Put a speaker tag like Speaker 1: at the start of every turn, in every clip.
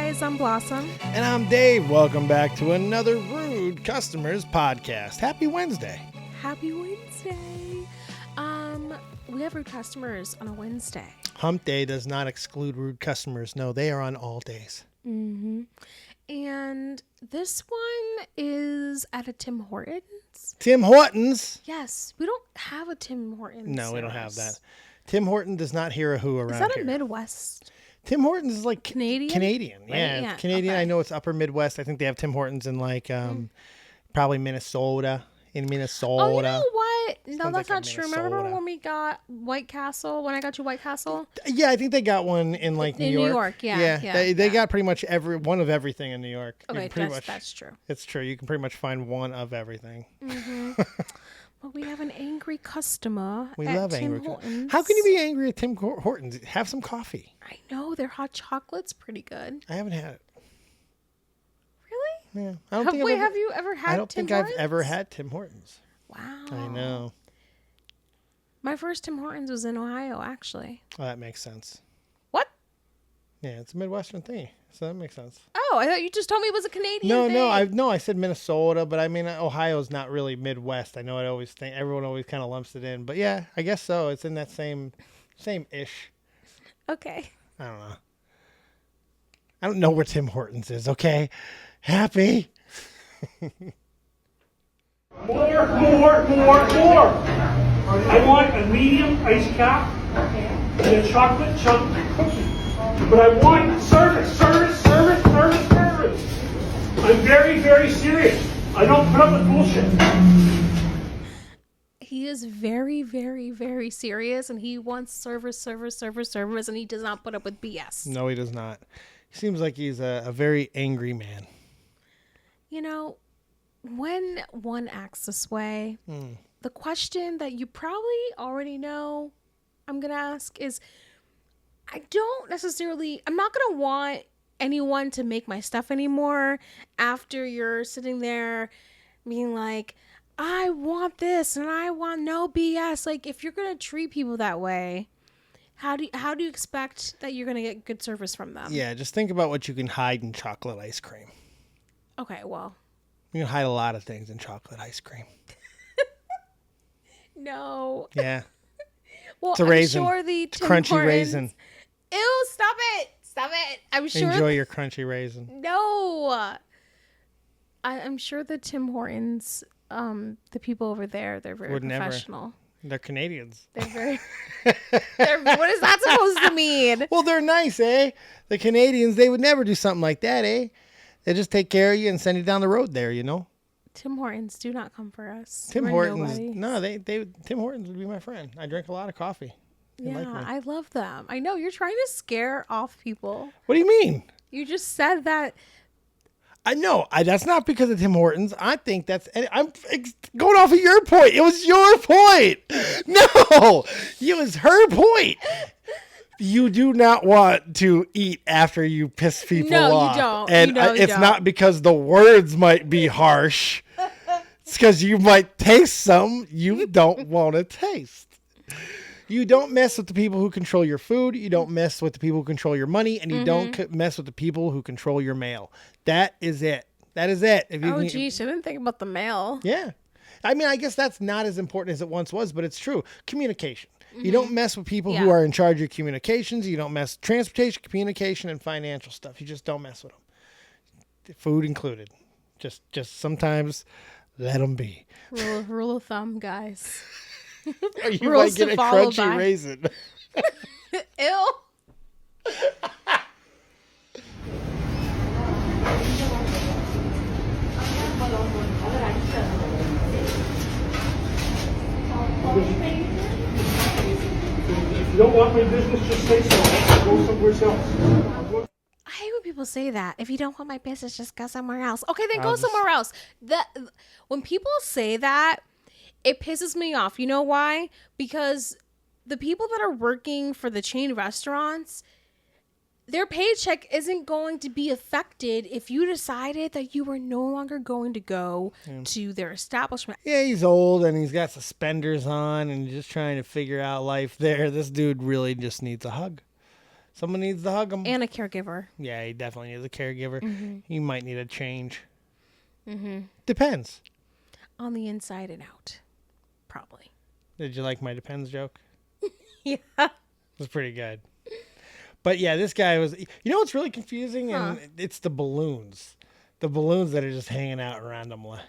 Speaker 1: guys, I'm Blossom.
Speaker 2: And I'm Dave. Welcome back to another Rude Customers podcast. Happy Wednesday.
Speaker 1: Happy Wednesday. We have rude customers on a Wednesday.
Speaker 2: Hump Day does not exclude rude customers. No, they are on all days.
Speaker 1: Mm-hmm. And this one is at a Tim Hortons.
Speaker 2: Tim Hortons?
Speaker 1: Yes, we don't have a Tim Hortons.
Speaker 2: No, we don't have that. Tim Hortons does not hear a who around here.
Speaker 1: Is that a Midwest?
Speaker 2: Tim Hortons is like
Speaker 1: Canadian?
Speaker 2: Canadian, yeah.
Speaker 1: Right? Yeah.
Speaker 2: It's Canadian.
Speaker 1: Okay.
Speaker 2: I know it's upper Midwest. I think they have Tim Hortons in like probably Minnesota. In Minnesota.
Speaker 1: Oh, you know what? No,
Speaker 2: Sounds
Speaker 1: that's
Speaker 2: like
Speaker 1: not true. Remember
Speaker 2: Minnesota.
Speaker 1: when we got White Castle? When I got you White Castle?
Speaker 2: Yeah, I think they got one in like
Speaker 1: In
Speaker 2: New York.
Speaker 1: New York, yeah.
Speaker 2: They got pretty much one of everything in New York.
Speaker 1: Okay,
Speaker 2: Pretty much,
Speaker 1: that's true.
Speaker 2: it's true. You can pretty much find one of everything.
Speaker 1: Mm-hmm. But we have an angry customer.
Speaker 2: We
Speaker 1: at
Speaker 2: love
Speaker 1: Tim
Speaker 2: angry.
Speaker 1: Hortons.
Speaker 2: How can you be angry at Tim Hortons? Have some coffee.
Speaker 1: I know their hot chocolate's pretty good.
Speaker 2: I haven't had it.
Speaker 1: Really?
Speaker 2: Yeah, I don't think
Speaker 1: have you ever had?
Speaker 2: I don't
Speaker 1: Tim
Speaker 2: think
Speaker 1: Hortons?
Speaker 2: I've ever had Tim Hortons.
Speaker 1: Wow.
Speaker 2: I know.
Speaker 1: My first Tim Hortons was in Ohio, actually.
Speaker 2: Oh, that makes sense.
Speaker 1: What?
Speaker 2: Yeah, it's a Midwestern thing, so that makes sense.
Speaker 1: Oh, I thought you just told me it was a Canadian thing.
Speaker 2: I said Minnesota, but I mean Ohio's not really Midwest. I know everyone always kind of lumps it in, but yeah, I guess so. It's in that same ish.
Speaker 1: Okay.
Speaker 2: I don't know. I don't know where Tim Hortons is. Okay, happy.
Speaker 3: More. I want a medium iced cap and a chocolate chunk cookie. But I want service. I'm very, very serious. I don't put up with bullshit.
Speaker 1: He is very, very, very serious, and he wants service, and he does not put up with BS.
Speaker 2: No, he does not. He seems like he's a very angry man.
Speaker 1: You know, when one acts this way, the question that you probably already know I'm going to ask is, I'm not going to want anyone to make my stuff anymore after you're sitting there being like, I want this and I want no BS. Like, if you're going to treat people that way, how do you expect that you're going to get good service from them?
Speaker 2: Yeah, just think about what you can hide in chocolate ice cream.
Speaker 1: Okay, well.
Speaker 2: You can hide a lot of things in chocolate ice cream.
Speaker 1: No.
Speaker 2: Yeah.
Speaker 1: Well,
Speaker 2: It's a raisin.
Speaker 1: I'm sure the
Speaker 2: It's
Speaker 1: Tim
Speaker 2: crunchy
Speaker 1: Hortons...
Speaker 2: raisin.
Speaker 1: Ew, stop it. I'm sure...
Speaker 2: Enjoy your crunchy raisin.
Speaker 1: No. I'm sure the Tim Hortons, the people over there, they're very professional.
Speaker 2: They're Canadians.
Speaker 1: They're very... what is that supposed to mean?
Speaker 2: Well, they're nice, eh? The Canadians, they would never do something like that, eh? They just take care of you and send you down the road there, you know?
Speaker 1: Tim Hortons, do not come for us.
Speaker 2: Tim
Speaker 1: We're
Speaker 2: Hortons,
Speaker 1: nobodies.
Speaker 2: no, Tim Hortons would be my friend. I drink a lot of coffee. They
Speaker 1: Yeah,
Speaker 2: like me.
Speaker 1: I love them. I know, you're trying to scare off people.
Speaker 2: What do you mean?
Speaker 1: You just said that...
Speaker 2: I know. That's not because of Tim Hortons. I think I'm going off of your point. It was your point. No, it was her point. You do not want to eat after you piss people off.
Speaker 1: You don't.
Speaker 2: And it's
Speaker 1: don't.
Speaker 2: not because the words might be harsh. It's because you might taste some you don't want to taste. You don't mess with the people who control your food. You don't mess with the people who control your money. And you don't mess with the people who control your mail. That is it. That is it.
Speaker 1: Geez, I didn't think about the mail.
Speaker 2: Yeah. I mean, I guess that's not as important as it once was, but it's true. Communication. You don't mess with people who are in charge of your communications. You don't mess transportation, communication, and financial stuff. You just don't mess with them. Food included. Just sometimes let them be.
Speaker 1: Rule of thumb, guys.
Speaker 2: Or you
Speaker 1: Rules
Speaker 2: might get
Speaker 1: to
Speaker 2: a
Speaker 1: follow
Speaker 2: crunchy
Speaker 1: by.
Speaker 2: raisin.
Speaker 1: Ew.
Speaker 3: If you don't want my business, just say so. I'll go somewhere else.
Speaker 1: I hate when people say that. If you don't want my business, just go somewhere else. Okay, then go somewhere else. When people say that, it pisses me off. You know why? Because the people that are working for the chain restaurants, their paycheck isn't going to be affected if you decided that you were no longer going to go to their establishment.
Speaker 2: Yeah, he's old and he's got suspenders on and just trying to figure out life there. This dude really just needs a hug. Someone needs to hug him.
Speaker 1: And a caregiver.
Speaker 2: Yeah, he definitely needs a caregiver. He might need a change.
Speaker 1: Mm-hmm.
Speaker 2: Depends.
Speaker 1: On the inside and out. Probably.
Speaker 2: Did you like my depends joke?
Speaker 1: Yeah.
Speaker 2: It was pretty good. But yeah, this guy was... You know what's really confusing? And it's the balloons. The balloons that are just hanging out randomly.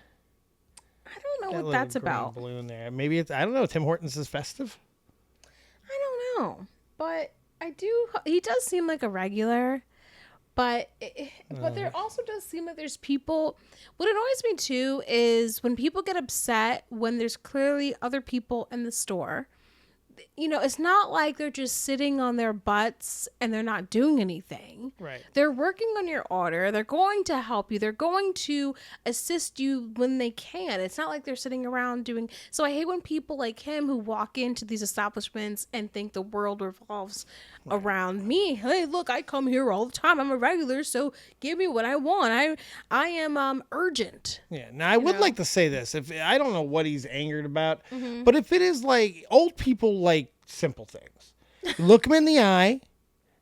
Speaker 1: I don't know
Speaker 2: That
Speaker 1: what
Speaker 2: little
Speaker 1: that's
Speaker 2: green
Speaker 1: about.
Speaker 2: balloon there. Maybe it's... I don't know. Tim Hortons is festive?
Speaker 1: I don't know. But he does seem like a regular. But there also does seem like there's people. What annoys me too is when people get upset when there's clearly other people in the store. You know, it's not like they're just sitting on their butts and they're not doing anything.
Speaker 2: Right.
Speaker 1: They're working on your order. They're going to help you. They're going to assist you when they can. It's not like they're sitting around doing... So I hate when people like him who walk into these establishments and think the world revolves around me. Hey, look, I come here all the time. I'm a regular, so give me what I want. I am urgent.
Speaker 2: Yeah. Now, I would like to say this. If I don't know what he's angered about, but if it is like old people like simple things. Look them in the eye,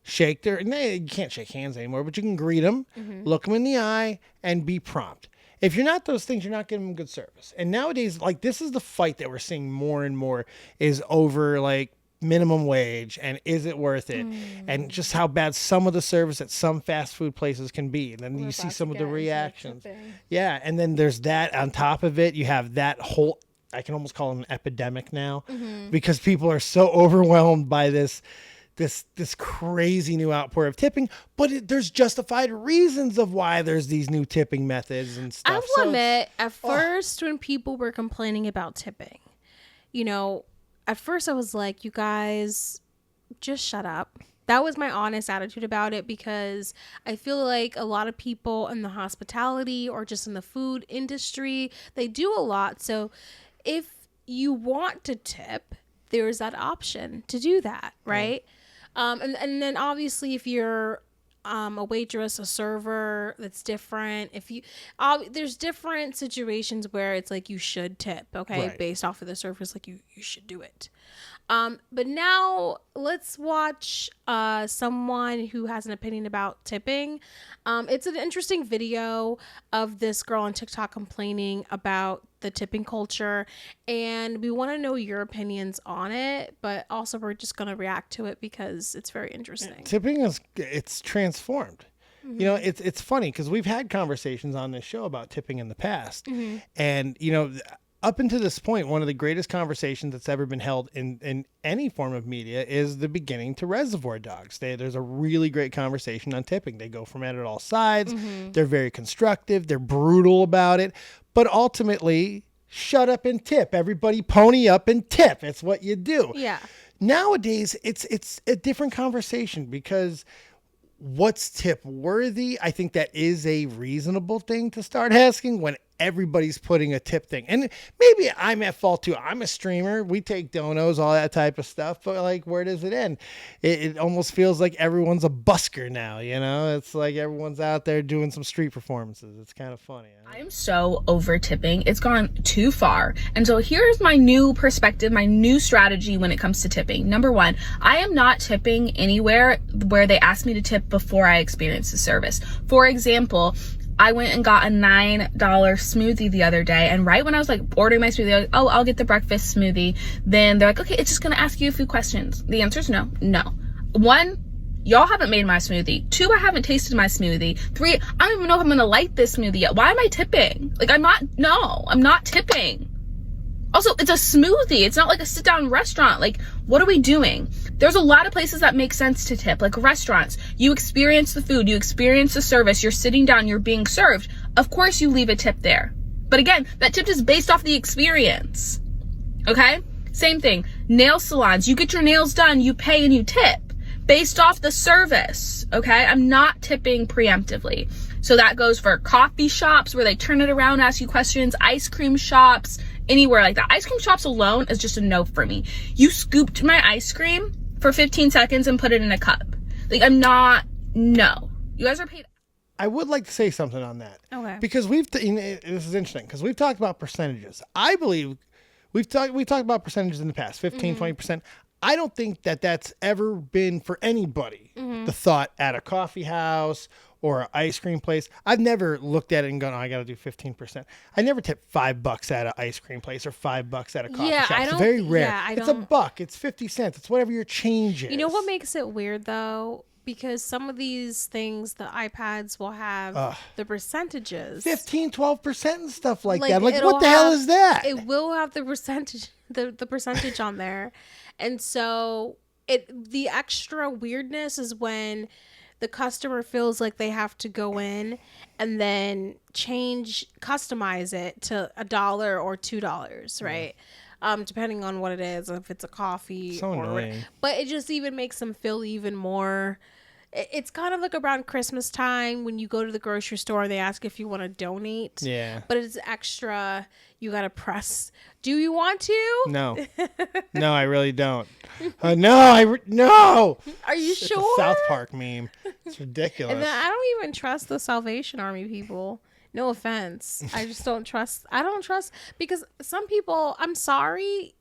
Speaker 2: shake their... You can't shake hands anymore, but you can greet them, look them in the eye, and be prompt. If you're not those things, you're not giving them good service. And nowadays, like, this is the fight that we're seeing more and more is over, like, minimum wage and is it worth it? And just how bad some of the service at some fast food places can be. And then you see some of the reactions. Yeah, and then there's that on top of it. You have that whole... I can almost call it an epidemic now because people are so overwhelmed by this crazy new outpour of tipping, but there's justified reasons of why there's these new tipping methods and stuff.
Speaker 1: I will admit, at first when people were complaining about tipping, you know, at first I was like, you guys just shut up. That was my honest attitude about it because I feel like a lot of people in the hospitality or just in the food industry, they do a lot. So if you want to tip, there's that option to do that, right? And then obviously if you're a waitress, a server, that's different. If you there's different situations where it's like you should tip, okay, based off of the service, like you should do it. But now let's watch someone who has an opinion about tipping. It's an interesting video of this girl on TikTok complaining about the tipping culture, and we want to know your opinions on it, but also we're just going to react to it because it's very interesting.
Speaker 2: Tipping it's transformed. You know, it's funny because we've had conversations on this show about tipping in the past, and you know, up until this point, one of the greatest conversations that's ever been held in any form of media is the beginning to Reservoir Dogs. There's a really great conversation on tipping. They go from it at all sides. They're very constructive. They're brutal about it. But ultimately, shut up and tip. Everybody pony up and tip. It's what you do.
Speaker 1: Yeah.
Speaker 2: Nowadays, it's a different conversation because what's tip worthy? I think that is a reasonable thing to start asking when everybody's putting a tip thing. And maybe I'm at fault too. I'm a streamer. We take donos, all that type of stuff. But like, where does it end? It almost feels like everyone's a busker now, you know? It's like everyone's out there doing some street performances. It's kind of funny.
Speaker 4: I'm so over tipping. It's gone too far. And so here's my new perspective, my new strategy when it comes to tipping. Number one, I am not tipping anywhere where they ask me to tip before I experience the service. For example, I went and got a $9 smoothie the other day, and right when I was like ordering my smoothie, I was like, oh, I'll get the breakfast smoothie. Then they're like, okay, it's just gonna ask you a few questions. The answer is no. One, y'all haven't made my smoothie. Two, I haven't tasted my smoothie. Three, I don't even know if I'm gonna like this smoothie yet. Why am I tipping? Like, I'm not tipping. Also, it's a smoothie. It's not like a sit-down restaurant. Like, what are we doing? There's a lot of places that make sense to tip, like restaurants. You experience the food, you experience the service, you're sitting down, you're being served. Of course you leave a tip there. But again, that tip is based off the experience. Okay? Same thing. Nail salons. You get your nails done, you pay and you tip based off the service. Okay? I'm not tipping preemptively. So that goes for coffee shops where they turn it around, ask you questions, ice cream shops, anywhere like that. Ice cream shops alone is just a no for me. You scooped my ice cream for 15 seconds and put it in a cup. Like, no. You guys are paid.
Speaker 2: I would like to say something on that.
Speaker 1: Okay.
Speaker 2: Because this is interesting because we've talked about percentages. I believe we talked about percentages in the past, 15, 20%. I don't think that that's ever been for anybody. The thought at a coffee house or an ice cream place. I've never looked at it and gone, oh, I got to do 15%. I never tip $5 at an ice cream place or $5 at a coffee shop. It's very rare.
Speaker 1: Yeah,
Speaker 2: it's $1. It's 50 cents. It's whatever your change is.
Speaker 1: You know what makes it weird though? Because some of these things, the iPads will have the percentages.
Speaker 2: 15, 12% and stuff like that. Like, what the hell is that?
Speaker 1: It will have the percentage, the percentage on there. And so the extra weirdness is when the customer feels like they have to go in and then customize it to $1 or $2, right? Depending on what it is, if it's a coffee
Speaker 2: so annoying.
Speaker 1: But it just even makes them feel even more. It's kind of like around Christmas time when you go to the grocery store and they ask if you want to donate.
Speaker 2: Yeah.
Speaker 1: But it's extra. You got to press. Do you want to?
Speaker 2: No. No, I really don't. No.
Speaker 1: Are you
Speaker 2: It's
Speaker 1: sure?
Speaker 2: a South Park meme. It's ridiculous.
Speaker 1: And then I don't even trust the Salvation Army people. No offense. I just don't trust. I don't trust because some people, I'm sorry,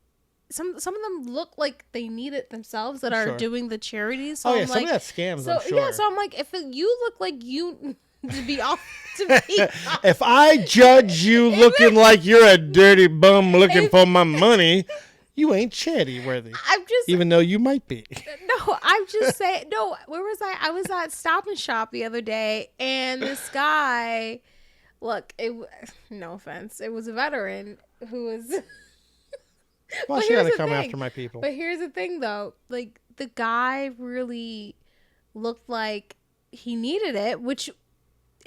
Speaker 1: some of them look like they need it themselves that are doing the charities. So
Speaker 2: some of that scams,
Speaker 1: so,
Speaker 2: I'm sure.
Speaker 1: Yeah, so I'm like, if you look like you to be off to be
Speaker 2: if I judge you looking like you're a dirty bum looking for my money, you ain't charity worthy.
Speaker 1: I'm just,
Speaker 2: even though you might be.
Speaker 1: No, I'm just saying. No, where was I? I was at Stop and Shop the other day, and this guy. Look, no offense. It was a veteran who was.
Speaker 2: Well, she got to come after my people.
Speaker 1: But here's the thing, though. Like, the guy really looked like he needed it, which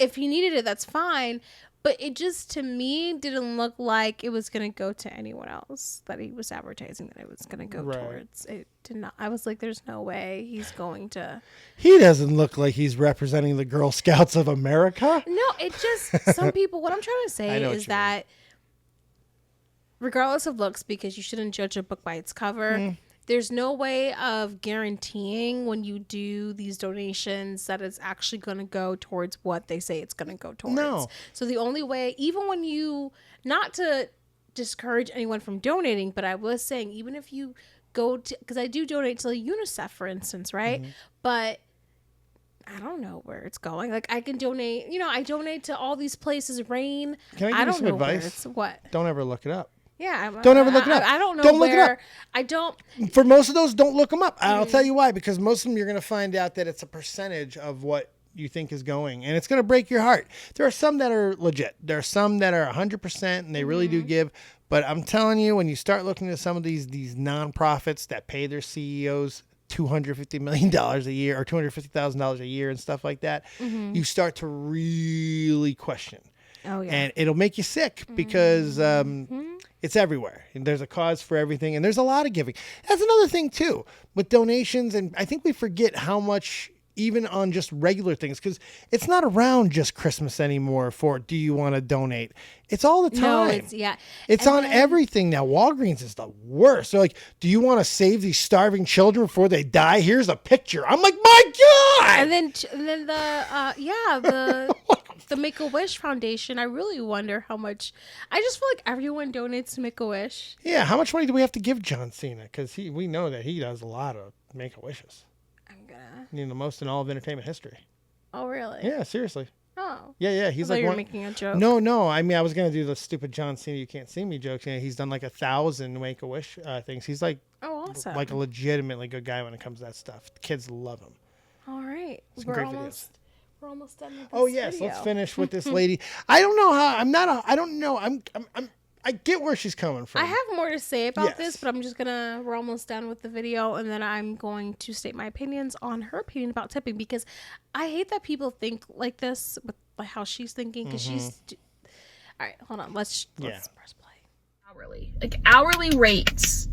Speaker 1: if he needed it, that's fine. But it just, to me, didn't look like it was going to go to anyone else that he was advertising that it was going to go towards. It did not. I was like, there's no way he's going to.
Speaker 2: He doesn't look like he's representing the Girl Scouts of America.
Speaker 1: No, it just, some people, what I'm trying to say is that regardless of looks, because you shouldn't judge a book by its cover, there's no way of guaranteeing when you do these donations that it's actually going to go towards what they say it's going to go towards.
Speaker 2: No.
Speaker 1: So the only way, even when you, not to discourage anyone from donating, but I was saying, even if you go to, because I do donate to UNICEF, for instance, right? But I don't know where it's going. Like, I can donate, I donate to all these places, RAIN.
Speaker 2: Can I give you some advice?
Speaker 1: Where it's, what?
Speaker 2: Don't ever look it up.
Speaker 1: Yeah.
Speaker 2: Don't ever look it up.
Speaker 1: I don't know
Speaker 2: don't
Speaker 1: where.
Speaker 2: Look it up.
Speaker 1: I don't.
Speaker 2: For most of those, don't look them up. I'll tell you why. Because most of them, you're going to find out that it's a percentage of what you think is going. And it's going to break your heart. There are some that are legit. There are some that are 100% and they really do give. But I'm telling you, when you start looking at some of these nonprofits that pay their CEOs $250 million a year or $250,000 a year and stuff like that, you start to really question.
Speaker 1: Oh, yeah.
Speaker 2: And it'll make you sick because it's everywhere. And there's a cause for everything. And there's a lot of giving. That's another thing, too, with donations. And I think we forget how much, even on just regular things, because it's not around just Christmas anymore for do you want to donate? It's all the time.
Speaker 1: No,
Speaker 2: it's on everything now. Walgreens is the worst. They're like, do you want to save these starving children before they die? Here's a picture. I'm like, my God!
Speaker 1: And then the Make-A-Wish Foundation, I really wonder how much. I just feel like everyone donates to Make-A-Wish.
Speaker 2: Yeah, how much money do we have to give John Cena? Because we know that he does a lot of Make-A-Wishes. The most in all of entertainment history.
Speaker 1: Oh, really?
Speaker 2: Yeah, seriously.
Speaker 1: Oh.
Speaker 2: Yeah. He's
Speaker 1: I thought
Speaker 2: like
Speaker 1: you were making a joke.
Speaker 2: No. I mean, I was gonna do the stupid John Cena "You Can't See Me" jokes. He's done like 1,000 Make-A-Wish things. He's like,
Speaker 1: awesome.
Speaker 2: Like a legitimately good guy when it comes to that stuff. The kids love him.
Speaker 1: All right,
Speaker 2: We're almost
Speaker 1: done with this
Speaker 2: Oh yes,
Speaker 1: video.
Speaker 2: let's finish with this lady. I don't know how. I don't know. I get where she's coming from.
Speaker 1: I have more to say about this, but we're almost done with the video, and then I'm going to state my opinions on her opinion about tipping, because I hate that people think like this with how she's thinking, because she's. All right, hold on. Let's press play.
Speaker 4: Hourly rates.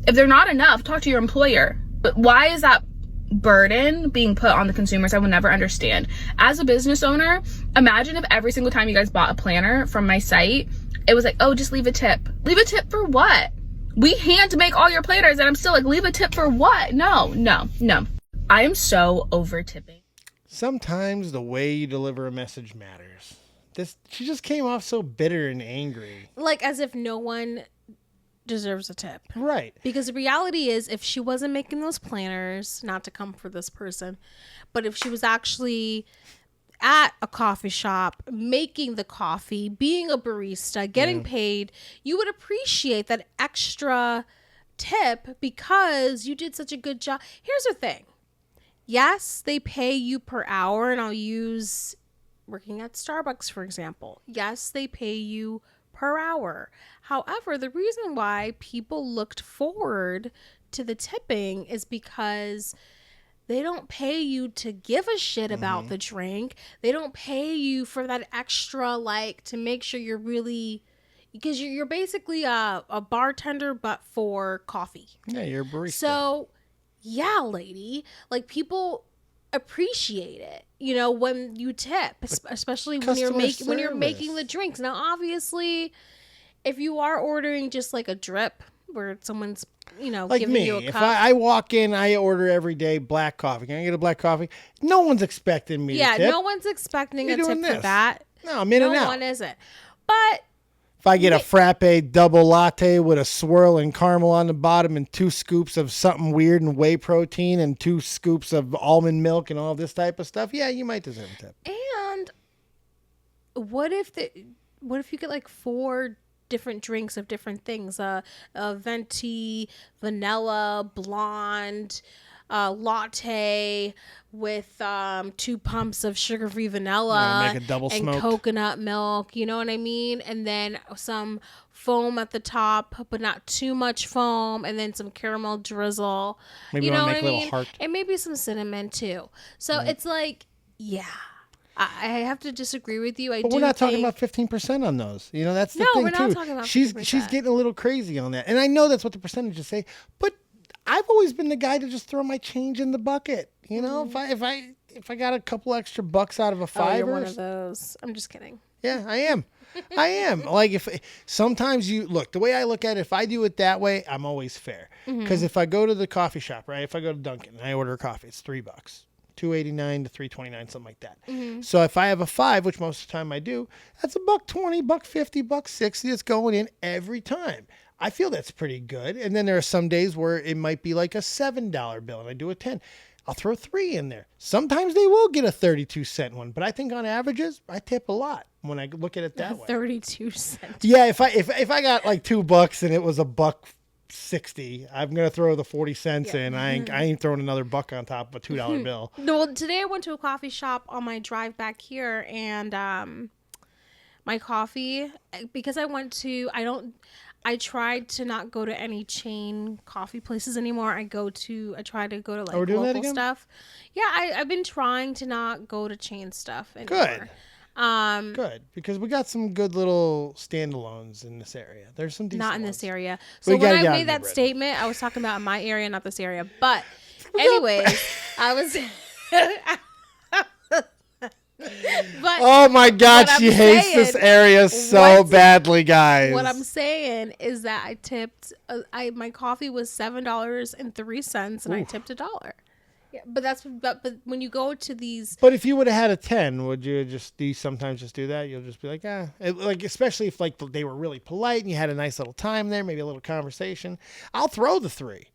Speaker 4: If they're not enough, talk to your employer. But why is that burden being put on the consumers? I will never understand. As a business owner, imagine if every single time you guys bought a planner from my site, it was like, oh, just leave a tip. Leave a tip for what? We hand make all your planners, and I'm still like, leave a tip for what? No. I am so over tipping.
Speaker 2: Sometimes the way you deliver a message matters. She just came off so bitter and angry.
Speaker 1: Like, as if no one deserves a tip.
Speaker 2: Right.
Speaker 1: Because the reality is, if she wasn't making those planners, not to come for this person, but if she was actually at a coffee shop, making the coffee, being a barista, getting paid, you would appreciate that extra tip because you did such a good job. Here's the thing. Yes, they pay you per hour, and I'll use working at Starbucks, for example. Yes, they pay you per hour. However, the reason why people looked forward to the tipping is because they don't pay you to give a shit about the drink. They don't pay you for that extra, like, to make sure you're really, because you're basically a bartender, but for coffee.
Speaker 2: Yeah, you're a barista.
Speaker 1: So, yeah, lady, like, people appreciate it, you know, when you tip, especially when you're making the drinks. Now, obviously, if you are ordering just like a drip where someone's, you know,
Speaker 2: like
Speaker 1: giving
Speaker 2: me,
Speaker 1: you a
Speaker 2: if
Speaker 1: cup.
Speaker 2: I walk in, I order every day black coffee. Can I get a black coffee? No one's expecting me to tip.
Speaker 1: No one's expecting
Speaker 2: You're
Speaker 1: a tip
Speaker 2: doing
Speaker 1: for
Speaker 2: this.
Speaker 1: that.
Speaker 2: No, I'm in and out.
Speaker 1: No one isn't. But
Speaker 2: if I get a frappe double latte with a swirl and caramel on the bottom and 2 scoops of something weird and whey protein and 2 scoops of almond milk and all this type of stuff, yeah, you might deserve a tip.
Speaker 1: And what if you get like 4 different drinks of different things, venti, vanilla, blonde, latte with 2 pumps of sugar-free vanilla,
Speaker 2: make a double
Speaker 1: and
Speaker 2: smoked.
Speaker 1: coconut milk, you know what I mean? And then some foam at the top, but not too much foam, and then some caramel drizzle.
Speaker 2: Maybe
Speaker 1: you
Speaker 2: you
Speaker 1: know
Speaker 2: want to
Speaker 1: what
Speaker 2: make a
Speaker 1: I
Speaker 2: little
Speaker 1: mean?
Speaker 2: heart.
Speaker 1: And maybe some cinnamon too. So it's like, yeah. I have to disagree with you.
Speaker 2: But we're not talking about 15% on those. You know, that's the thing,
Speaker 1: we're
Speaker 2: too.
Speaker 1: not talking about
Speaker 2: she's
Speaker 1: 15%.
Speaker 2: getting a little crazy on that. And I know that's what the percentages say, but I've always been the guy to just throw my change in the bucket. You know, if I got a couple extra bucks out of a $5,
Speaker 1: you're one of those. I'm just kidding.
Speaker 2: yeah, I am. I am. Like, if sometimes the way I look at it, if I do it that way, I'm always fair. Because if I go to the coffee shop, right? If I go to Dunkin' and I order a coffee, it's $3. $2.89 to $3.29, something like that. So if I have a 5, which most of the time I do, that's $1.20, $1.50, $1.60 that's going in every time. I feel that's pretty good. And then there are some days where it might be like a $7 bill and I do a 10. I'll throw 3 in there. Sometimes they will get a 32-cent one, but I think on averages, I tip a lot when I look at it that way.
Speaker 1: 32 cents.
Speaker 2: Yeah, if I got like $2 and it was $1.60, I'm gonna throw the 40 cents in. I ain't throwing another buck on top of a $2 bill.
Speaker 1: No, today I went to a coffee shop on my drive back here, and my coffee, because I tried to not go to any chain coffee places anymore. I try to go to like local stuff. Yeah, I've been trying to not go to chain stuff anymore.
Speaker 2: Good, because we got some good little standalones in this area. There's some decent
Speaker 1: not in
Speaker 2: ones.
Speaker 1: this area. So when I made that statement, I was talking about my area, not this area. But anyways, I was. But
Speaker 2: oh my God, she hates this area so badly, guys.
Speaker 1: What I'm saying is that I tipped. My coffee was $7.03, and I tipped $1. Yeah, but when you go to these.
Speaker 2: But if you would have had a 10, would you do you sometimes just do that? You'll just be like, like especially if like they were really polite and you had a nice little time there, maybe a little conversation. I'll throw the 3.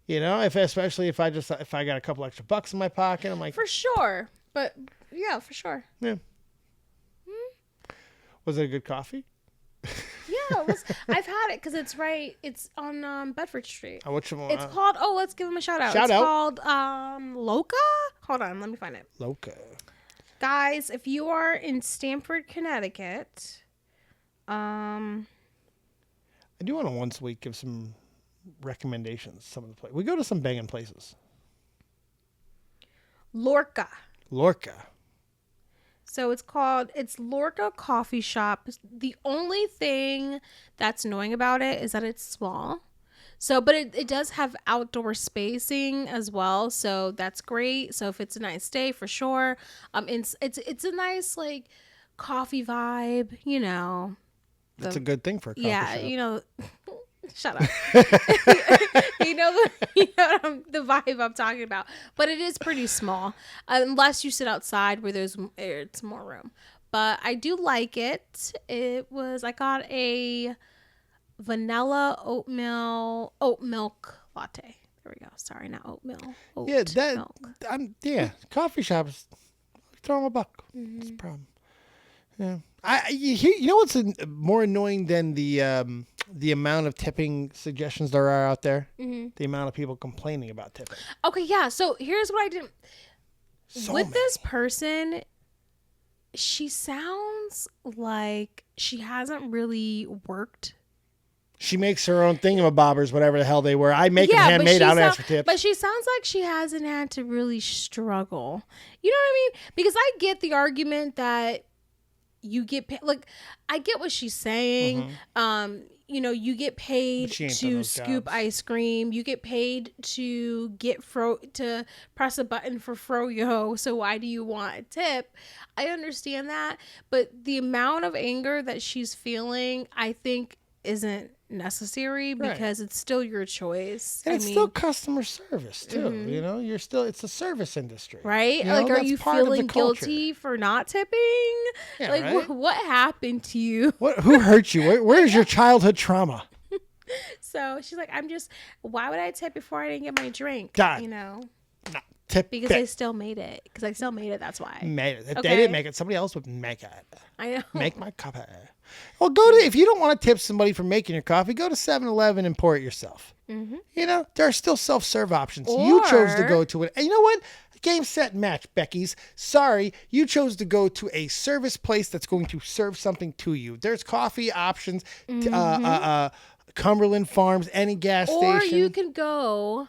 Speaker 2: You know, especially if I got a couple extra bucks in my pocket, I'm like,
Speaker 1: for sure. But yeah, for sure.
Speaker 2: Yeah. Was it a good coffee?
Speaker 1: Yeah, it was. I've had it because it's on Bedford Street.
Speaker 2: Oh, which one?
Speaker 1: It's called. Oh, let's give them a shout out. It's called Loca. Hold on, let me find it.
Speaker 2: Loca.
Speaker 1: Guys, if you are in Stamford, Connecticut,
Speaker 2: I do want to once a week give some recommendations. Some of the places we go to, some banging places.
Speaker 1: Lorca. So it's Lorca Coffee Shop. The only thing that's annoying about it is that it's small. So, but it does have outdoor spacing as well. So that's great. So if it's a nice day, for sure. It's a nice like coffee vibe, you know.
Speaker 2: That's a good thing for a coffee shop.
Speaker 1: You know, shut up. you know the vibe I'm talking about. But it is pretty small, unless you sit outside where it's more room. But I do like it. I got a vanilla oat milk latte. There we go. Sorry, not oatmeal. Oat milk.
Speaker 2: Coffee shops throw them a buck. That's the problem. Yeah, you know what's more annoying than the amount of tipping suggestions there are out there? Mm-hmm. The amount of people complaining about tipping.
Speaker 1: Okay, yeah. So here's what I did with this person. She sounds like she hasn't really worked.
Speaker 2: She makes her own thingamabobbers, whatever the hell they were. I make them handmade. I don't ask for tips.
Speaker 1: But she sounds like she hasn't had to really struggle. You know what I mean? Because I get the argument that you get paid. Like, I get what she's saying. Mm-hmm. You get paid to scoop ice cream. You get paid to to press a button for froyo. So why do you want a tip? I understand that, but the amount of anger that she's feeling, I think, isn't necessary because it's still your choice.
Speaker 2: And it's still customer service too. Mm-hmm. It's a service industry,
Speaker 1: right? Like, are you feeling guilty for not tipping?
Speaker 2: Yeah,
Speaker 1: like,
Speaker 2: right?
Speaker 1: What happened to you?
Speaker 2: Who hurt you? Where's your childhood trauma?
Speaker 1: So she's like, why would I tip before I didn't get my drink?
Speaker 2: God.
Speaker 1: No,
Speaker 2: tip
Speaker 1: because I still made it. That's why.
Speaker 2: Made it. If they didn't make it, somebody else would make it.
Speaker 1: I know.
Speaker 2: Make my coffee. Well, if you don't want to tip somebody for making your coffee, go to 7-Eleven and pour it yourself. Mm-hmm. There are still self-serve options. You chose to go to it. And you know what? Game, set, match, Becky's. Sorry, you chose to go to a service place that's going to serve something to you. There's coffee options, Cumberland Farms, any gas station.
Speaker 1: Or you can go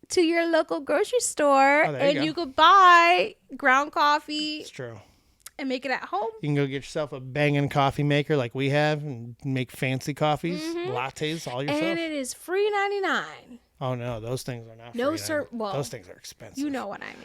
Speaker 1: to your local grocery store and you could buy ground coffee.
Speaker 2: It's true.
Speaker 1: And make it at home.
Speaker 2: You can go get yourself a banging coffee maker like we have and make fancy coffees, lattes, all yourself.
Speaker 1: And it is free $3.99.
Speaker 2: Oh no, those things are not free.
Speaker 1: No, sir. Well,
Speaker 2: those things are expensive.
Speaker 1: You know what I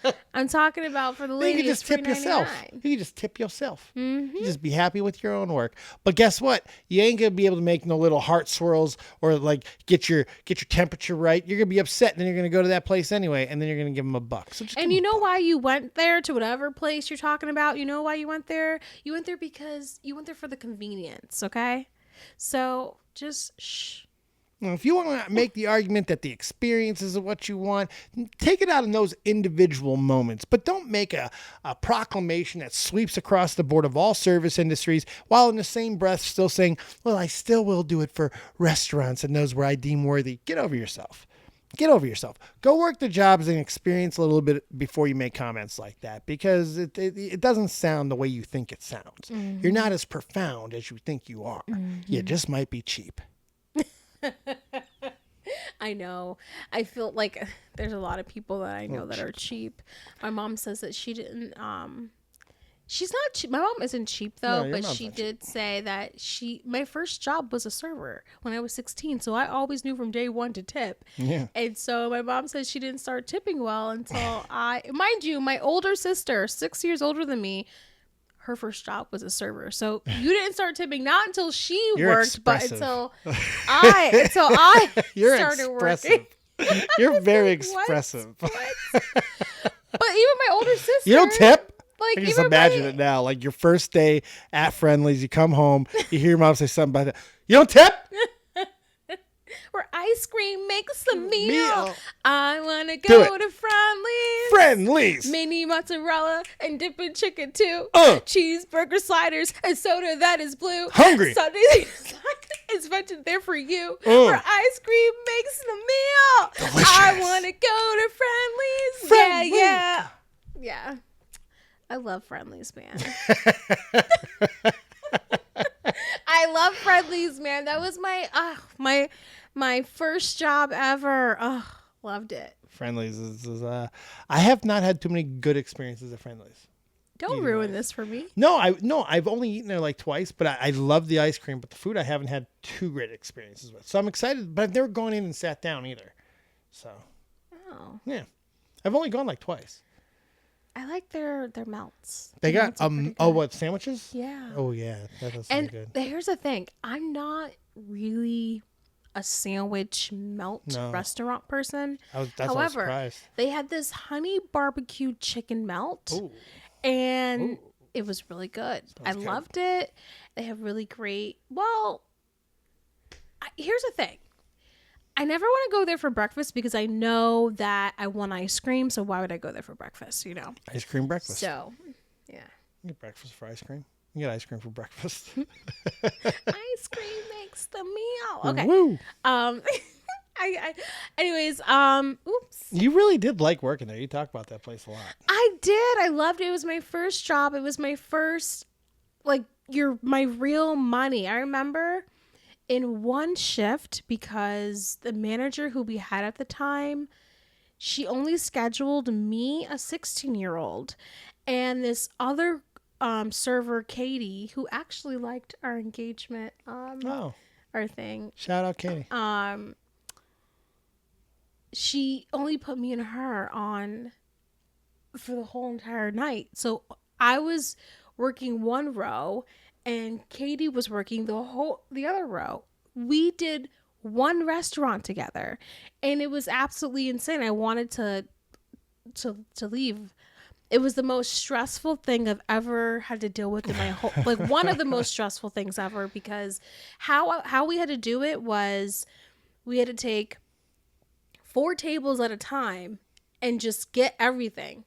Speaker 1: mean. I'm talking about for the ladies.
Speaker 2: You can just tip yourself. You can just tip yourself.
Speaker 1: Mm-hmm.
Speaker 2: You just be happy with your own work. But guess what? You ain't gonna be able to make no little heart swirls or like get your temperature right. You're gonna be upset, and then you're gonna go to that place anyway, and then you're gonna give them $1. So
Speaker 1: and you know why you went there to whatever place you're talking about? You know why you went there? You went there because you went there for the convenience. Okay, so just shh.
Speaker 2: Now, if you want to make the argument that the experience is what you want, take it out in those individual moments. But don't make a proclamation that sweeps across the board of all service industries while in the same breath still saying, well, I still will do it for restaurants and those where I deem worthy. Get over yourself. Get over yourself. Go work the jobs and experience a little bit before you make comments like that, because it doesn't sound the way you think it sounds. Mm-hmm. You're not as profound as you think you are. Mm-hmm. You just might be cheap.
Speaker 1: I know. I feel like there's a lot of people that I know that are cheap. My mom says that she didn't she's not cheap. My mom isn't cheap though, but she did say that my first job was a server when I was 16, so I always knew from day one to tip. Yeah. And so my mom says she didn't start tipping well until mind you, my older sister, 6 years older than me, her first job was a server. So you didn't start tipping not until she worked,
Speaker 2: expressive.
Speaker 1: But until I
Speaker 2: You're
Speaker 1: started
Speaker 2: expressive.
Speaker 1: working.
Speaker 2: You're very expressive.
Speaker 1: What? But even my older sister,
Speaker 2: you don't tip?
Speaker 1: Like,
Speaker 2: I just imagine it now. Like your first day at Friendly's, you come home, you hear your mom say something about that. You don't tip?
Speaker 1: Where ice cream makes the meal. I want to
Speaker 2: Do
Speaker 1: go
Speaker 2: it.
Speaker 1: to Friendly's.
Speaker 2: Friendly's.
Speaker 1: Mini mozzarella and dipping chicken too. Cheeseburger sliders and soda that is blue.
Speaker 2: Hungry.
Speaker 1: Sunday is invented there for you. Where ice cream makes the meal.
Speaker 2: Delicious.
Speaker 1: I want to go to Friendly's. Yeah. I love Friendly's, man. I love Friendly's, man. That was my first job ever. Oh, loved it.
Speaker 2: Friendly's is I have not had too many good experiences at Friendly's.
Speaker 1: Don't ruin this for me.
Speaker 2: No, I've only eaten there like twice, but I love the ice cream. But the food I haven't had too great experiences with. So I'm excited, but I've never gone in and sat down either. So, yeah, I've only gone like twice.
Speaker 1: I like their melts.
Speaker 2: They got what, sandwiches?
Speaker 1: Yeah.
Speaker 2: Oh yeah, that does sound good.
Speaker 1: And here's the thing: I'm not really a sandwich melt restaurant person.
Speaker 2: However,
Speaker 1: they had this honey barbecue chicken melt, and it was really good. I
Speaker 2: good.
Speaker 1: loved it. They have really great. Well, here's the thing. I never want to go there for breakfast because I know that I want ice cream. So why would I go there for breakfast? You know.
Speaker 2: Ice cream breakfast.
Speaker 1: So, yeah.
Speaker 2: You get breakfast for ice cream. You get ice cream for breakfast.
Speaker 1: Ice cream makes the meal. Okay.
Speaker 2: Woo.
Speaker 1: Anyways, oops.
Speaker 2: You really did like working there. You talk about that place a lot.
Speaker 1: I did. I loved it. It was my first job. It was my first, like, my real money. I remember in one shift, because the manager who we had at the time, she only scheduled me, a 16-year-old, and this other server, Katie, who actually liked our engagement, our thing.
Speaker 2: Shout out, Katie.
Speaker 1: She only put me and her on for the whole entire night. So I was working one row and Katie was working the other row. We did one restaurant together and it was absolutely insane. I wanted to leave. It was the most stressful thing I've ever had to deal with in my whole, like one of the most stressful things ever, because how we had to do it was we had to take 4 tables at a time and just get everything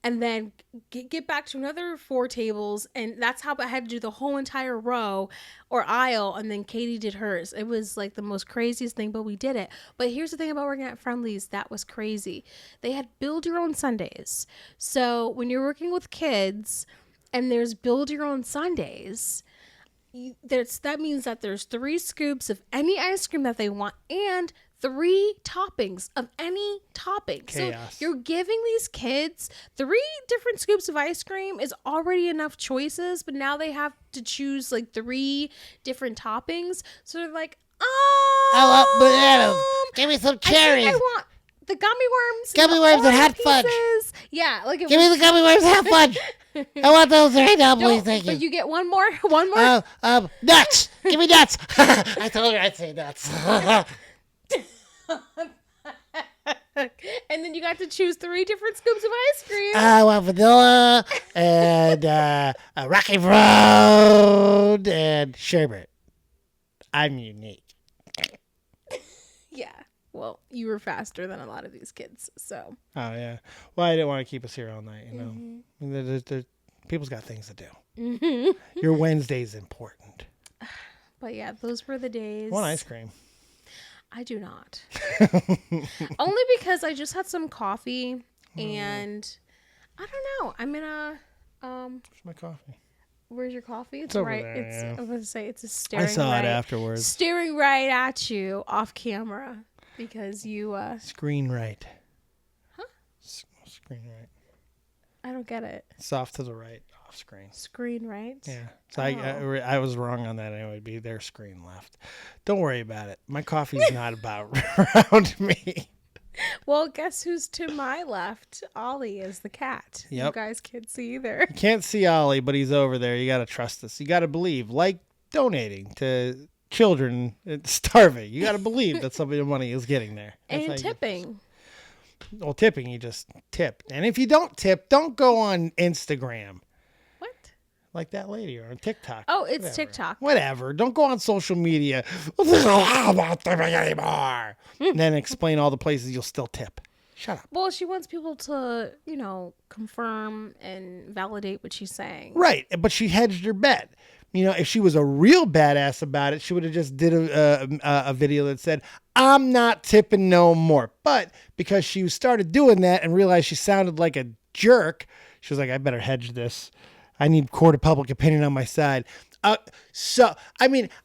Speaker 1: and then get back to another 4 tables. And that's how I had to do the whole entire row or aisle. And then Katie did hers. It was like the most craziest thing, but we did it. But here's the thing about working at Friendly's that was crazy. They had build your own Sundays. So when you're working with kids and there's build your own Sundays, that means that there's 3 scoops of any ice cream that they want and 3 toppings of any topping.
Speaker 2: Chaos.
Speaker 1: So you're giving these kids 3 different scoops of ice cream is already enough choices, but now they have to choose like 3 different toppings. So they're like,
Speaker 5: I want bananas. Give me some cherries.
Speaker 1: I want the gummy worms.
Speaker 5: Gummy worms and hot fudge.
Speaker 1: Yeah, like
Speaker 5: Give me the gummy worms and hot fudge. I want those right now, please. Thank you.
Speaker 1: But you get one more.
Speaker 5: Nuts. Give me nuts. I told her I'd say nuts.
Speaker 1: And then you got to choose 3 different scoops of ice cream.
Speaker 5: I want vanilla and a Rocky Road and sherbet. I'm unique.
Speaker 1: Yeah. Well, you were faster than a lot of these kids, so.
Speaker 2: Oh, yeah. Well, I didn't want to keep us here all night, you know. Mm-hmm. People's got things to do. Mm-hmm. Your Wednesday's important.
Speaker 1: But yeah, those were the days.
Speaker 2: I want ice cream.
Speaker 1: I do not. Only because I just had some coffee and I don't know. I'm in a
Speaker 2: Where's my coffee?
Speaker 1: Where's your coffee? It's
Speaker 2: over
Speaker 1: right.
Speaker 2: there,
Speaker 1: It's
Speaker 2: yeah.
Speaker 1: I was gonna say it's a staring.
Speaker 2: I saw
Speaker 1: right,
Speaker 2: it afterwards.
Speaker 1: Staring right at you off camera because you
Speaker 2: Screen right.
Speaker 1: Huh?
Speaker 2: Screen right.
Speaker 1: I don't get it.
Speaker 2: It's off to the right, off screen.
Speaker 1: Screen right?
Speaker 2: Yeah. So I was wrong on that. It would be their screen left. Don't worry about it. My coffee's not about around me.
Speaker 1: Well, guess who's to my left? Ollie is the cat.
Speaker 2: Yep.
Speaker 1: You guys can't see either.
Speaker 2: You can't see Ollie, but he's over there. You got to trust us. You got to believe. Like donating to children starving. You got to believe that some of your money is getting there. That's
Speaker 1: And tipping.
Speaker 2: Well, tipping, you just tip. And if you don't tip, don't go on Instagram.
Speaker 1: What?
Speaker 2: Like that lady or on TikTok.
Speaker 1: Oh, it's
Speaker 2: Whatever.
Speaker 1: TikTok.
Speaker 2: Whatever. Don't go on social media. I'm not tipping anymore. And then explain all the places you'll still tip. Shut up.
Speaker 1: Well, she wants people to, confirm and validate what she's saying.
Speaker 2: Right. But she hedged her bet. If she was a real badass about it, she would have just did a video that said, I'm not tipping no more. But because she started doing that and realized she sounded like a jerk, she was like, I better hedge this. I need court of public opinion on my side.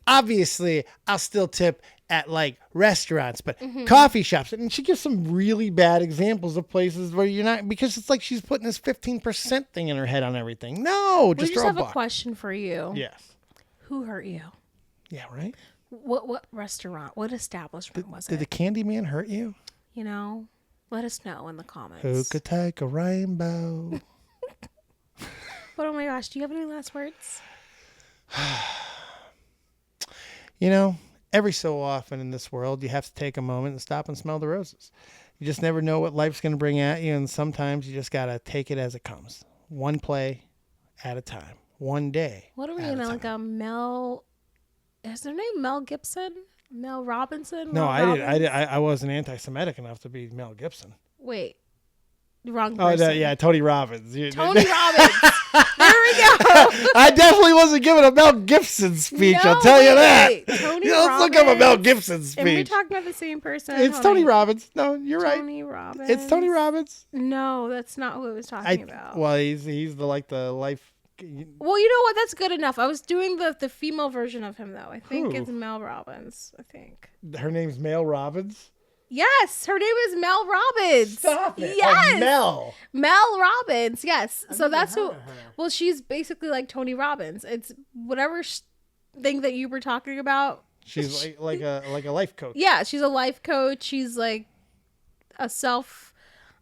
Speaker 2: Obviously, I'll still tip at like restaurants, but coffee shops. And she gives some really bad examples of places where you're not, because it's like she's putting this 15% thing in her head on everything. No,
Speaker 1: We
Speaker 2: just
Speaker 1: just
Speaker 2: throw
Speaker 1: have
Speaker 2: a
Speaker 1: a
Speaker 2: buck.
Speaker 1: question for you.
Speaker 2: Yes.
Speaker 1: Who hurt you?
Speaker 2: Yeah, right?
Speaker 1: What restaurant? What establishment was
Speaker 2: Did the
Speaker 1: it?
Speaker 2: Candyman hurt you?
Speaker 1: Let us know in the comments.
Speaker 2: Who could take a rainbow?
Speaker 1: But oh my gosh, do you have any last words?
Speaker 2: Every so often in this world, you have to take a moment and stop and smell the roses. You just never know what life's going to bring at you, and sometimes you just got to take it as it comes. One play at a time. One day.
Speaker 1: What are we
Speaker 2: at
Speaker 1: in?
Speaker 2: a
Speaker 1: Like
Speaker 2: time.
Speaker 1: a Mel? Is their name Mel Gibson? Mel Robinson?
Speaker 2: No,
Speaker 1: Mel
Speaker 2: I didn't.
Speaker 1: Robbins?
Speaker 2: I wasn't anti-Semitic enough to be Mel Gibson.
Speaker 1: Wait, wrong
Speaker 2: Oh,
Speaker 1: person.
Speaker 2: no, yeah, Tony Robbins.
Speaker 1: Tony Robbins. There we go.
Speaker 2: I definitely wasn't giving a Mel Gibson speech. I'll tell you that.
Speaker 1: wait. Tony
Speaker 2: Let's look up a Mel
Speaker 1: Robbins.
Speaker 2: Gibson
Speaker 1: Am we
Speaker 2: speech.
Speaker 1: talking about the same person?
Speaker 2: It's
Speaker 1: Hold
Speaker 2: Tony
Speaker 1: on.
Speaker 2: Robbins. No, you're right.
Speaker 1: Tony Robbins.
Speaker 2: It's Tony Robbins.
Speaker 1: No, that's not who I was talking about.
Speaker 2: Well, he's the life.
Speaker 1: Well, you know what? That's good enough. I was doing the female version of him though. I think
Speaker 2: Who?
Speaker 1: it's Mel Robbins. I think.
Speaker 2: Her name's Mel Robbins.
Speaker 1: Yes, her name is Mel Robbins.
Speaker 2: Stop it.
Speaker 1: Yes,
Speaker 2: Oh, Mel.
Speaker 1: Mel Robbins. Yes. So that's who.
Speaker 2: heard of her.
Speaker 1: Well, she's basically like Tony Robbins. It's whatever thing that you were talking about.
Speaker 2: She's like a life coach.
Speaker 1: Yeah, she's a life coach. She's like a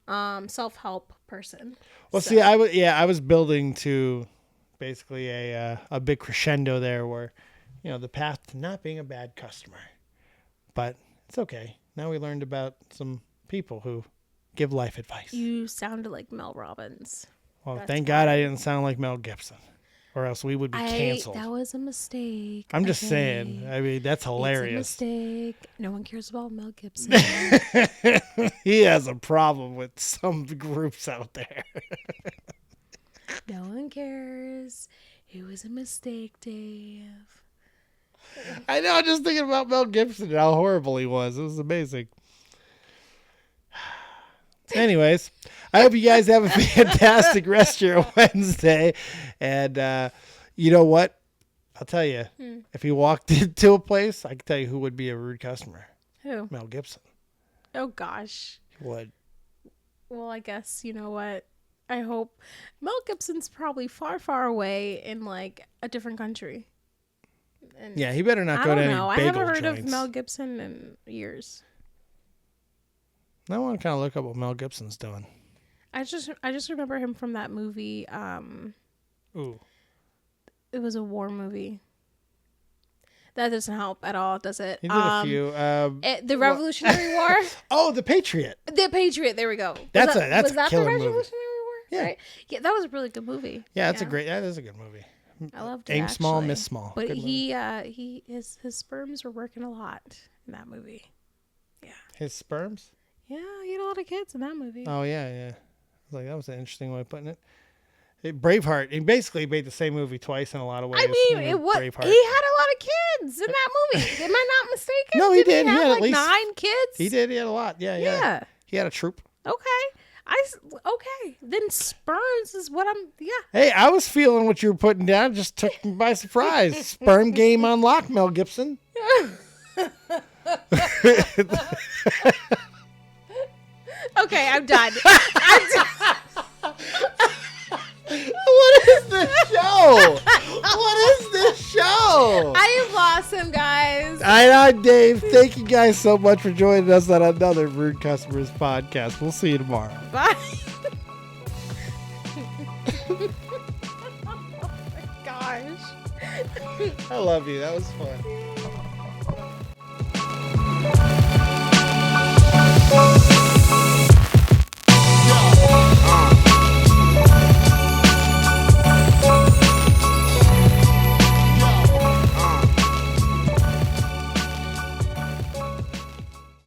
Speaker 1: self-help person.
Speaker 2: Well,
Speaker 1: So-
Speaker 2: see, I was building to basically a big crescendo there, where the path to not being a bad customer, but it's okay. Now we learned about some people who give life advice.
Speaker 1: You sounded like Mel Robbins.
Speaker 2: Well,
Speaker 1: that's
Speaker 2: thank God I didn't sound like Mel Gibson, or else we would be canceled.
Speaker 1: That was a mistake.
Speaker 2: I'm just
Speaker 1: okay?
Speaker 2: saying. I mean, that's hilarious.
Speaker 1: It's a mistake. No one cares about Mel Gibson.
Speaker 2: He has a problem with some groups out there.
Speaker 1: No one cares. It was a mistake, Dave.
Speaker 2: I know. I'm just thinking about Mel Gibson and how horrible he was. It was amazing. Anyways, I hope you guys have a fantastic rest of your Wednesday. And you know what? I'll tell you, if you walked into a place, I can tell you who would be a rude customer.
Speaker 1: Who?
Speaker 2: Mel Gibson.
Speaker 1: Oh, gosh.
Speaker 2: He would.
Speaker 1: Well, I guess, you know what? I hope Mel Gibson's probably far, far away in like a different country. And
Speaker 2: Yeah, he better not
Speaker 1: I
Speaker 2: go
Speaker 1: don't
Speaker 2: to any
Speaker 1: know. I
Speaker 2: bagel
Speaker 1: haven't heard
Speaker 2: joints.
Speaker 1: of Mel Gibson in years.
Speaker 2: I want to kind of look up what Mel Gibson's doing.
Speaker 1: I just remember him from that movie.
Speaker 2: Ooh.
Speaker 1: It was a war movie. That doesn't help at all, does it?
Speaker 2: He did a few.
Speaker 1: The Revolutionary War.
Speaker 2: Oh, The Patriot.
Speaker 1: The Patriot. There we go.
Speaker 2: That's
Speaker 1: was
Speaker 2: a
Speaker 1: that
Speaker 2: killer
Speaker 1: the
Speaker 2: movie.
Speaker 1: Revolutionary War?
Speaker 2: Yeah.
Speaker 1: Right? Yeah, that was a really good movie.
Speaker 2: Yeah, that is a good movie.
Speaker 1: I loved it.
Speaker 2: Aim small,
Speaker 1: actually.
Speaker 2: miss small.
Speaker 1: But
Speaker 2: Good
Speaker 1: his sperms were working a lot in that movie.
Speaker 2: His sperms?
Speaker 1: Yeah, he had a lot of kids in that movie.
Speaker 2: Oh, yeah. Like, that was an interesting way of putting it. Braveheart, he basically made the same movie twice in a lot of ways.
Speaker 1: I mean,
Speaker 2: you
Speaker 1: it
Speaker 2: know,
Speaker 1: was
Speaker 2: Braveheart.
Speaker 1: he had a lot of kids in that movie. Am I not mistaken?
Speaker 2: No, he
Speaker 1: Didn't
Speaker 2: did. He
Speaker 1: have
Speaker 2: had at
Speaker 1: like
Speaker 2: least
Speaker 1: 9 kids.
Speaker 2: He did. He had a lot. Yeah.
Speaker 1: Yeah.
Speaker 2: He had a troop.
Speaker 1: Okay. Okay. Then sperms is what I'm. Yeah.
Speaker 2: Hey, I was feeling what you were putting down. It just took me by surprise. Sperm game unlocked, Mel Gibson.
Speaker 1: Okay, I'm done.
Speaker 2: What is this show? What is this show?
Speaker 1: I have lost him, guys.
Speaker 2: I'm Dave. Thank you guys so much for joining us on another Rude Customers podcast. We'll see you tomorrow.
Speaker 1: Bye. Oh my gosh.
Speaker 2: I love you. That was fun.